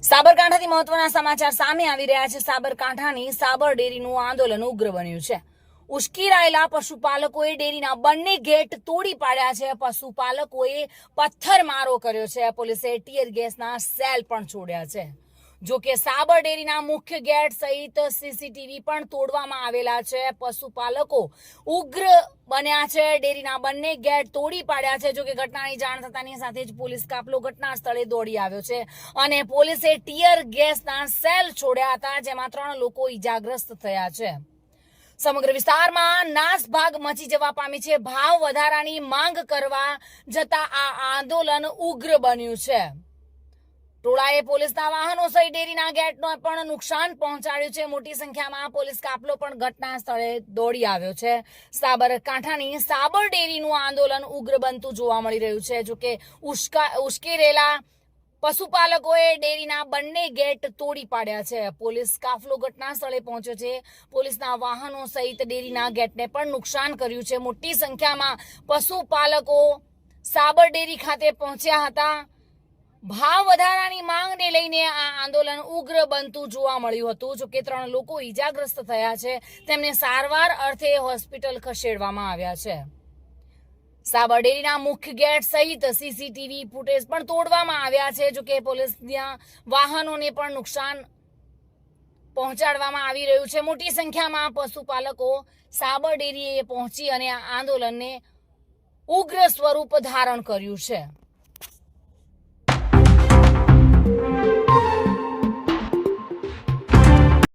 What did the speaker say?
સાબરકાંઠાથી મહત્વના સમાચાર સામે આવી રહ્યા છે। સાબરકાંઠાની સાબર ડેરીનું આંદોલન ઉગ્ર બન્યું છે। ઉશ્કેરાયેલા પશુપાલકોએ ડેરીના બંને ગેટ તોડી પાડ્યા છે। પશુપાલકોએ પથ્થરમારો કર્યો છે। પોલીસે ટીયર ગેસના સેલ પણ છોડ્યા છે। જો કે સાબર ડેરીના મુખ્ય ગેટ સહિત સીસીટીવી પણ તોડવામાં આવેલા છે। પશુપાલકો ઉગ્ર બન્યા છે। ડેરીના બંને ગેટ તોડી પાડ્યા છે। જો કે ઘટનાની જાણ થતાની સાથે જ પોલીસ કાફલો ઘટના સ્થળે દોડી આવ્યો છે અને પોલીસે ટીયર ગેસના સેલ છોડ્યા હતા, જેમાં 3 લોકો ઈજાગ્રસ્ત થયા છે। સમગ્ર વિસ્તારમાં નાસભાગ મચી જવા પામી છે। ભાવ વધારાની માંગ કરવા જતા આ આંદોલન ઉગ્ર બન્યું છે। ટોળાએ પોલીસના વાહનો સહિત ડેરીના ગેટને પણ નુકસાન પહોંચાડ્યું છે। મોટી સંખ્યામાં પોલીસ કાફલો પણ ઘટના સ્થળે દોડી આવ્યો છે। સાબરકાંઠાની સાબર ડેરીનું આંદોલન ઉગ્ર બનતું જોવા મળી રહ્યું છે। જોકે ઉશ્કેરેલા પશુપાલકોએ ડેરીના બંને ગેટ તોડી પાડ્યા છે। પોલીસ કાફલો ઘટના સ્થળે પહોંચ્યો છે। પોલીસના વાહનો સહિત ડેરીના ગેટને પણ નુકસાન કર્યું છે। મોટી સંખ્યામાં પશુપાલકો સાબર ડેરી ખાતે પહોંચ્યા હતા। ભાવ વધારાની માંગને લઈને આ આંદોલન ઉગ્ર બનતું જોવા મળ્યું હતું। જોકે 3 લોકો ઈજાગ્રસ્ત થયા છે, તેમને સારવાર અર્થે હોસ્પિટલ ખસેડવામાં આવ્યા છે। સાબર ડેરીના મુખ્ય ગેટ સહિત સીસીટીવી ફૂટેજ પણ તોડવામાં આવ્યા છે। જોકે પોલીસના વાહનોને પણ નુકસાન પહોંચાડવામાં આવી રહ્યું છે। મોટી સંખ્યામાં પશુપાલકો સાબર ડેરીએ પહોંચી અને આ આંદોલનને ઉગ્ર સ્વરૂપ ધારણ કર્યું છે।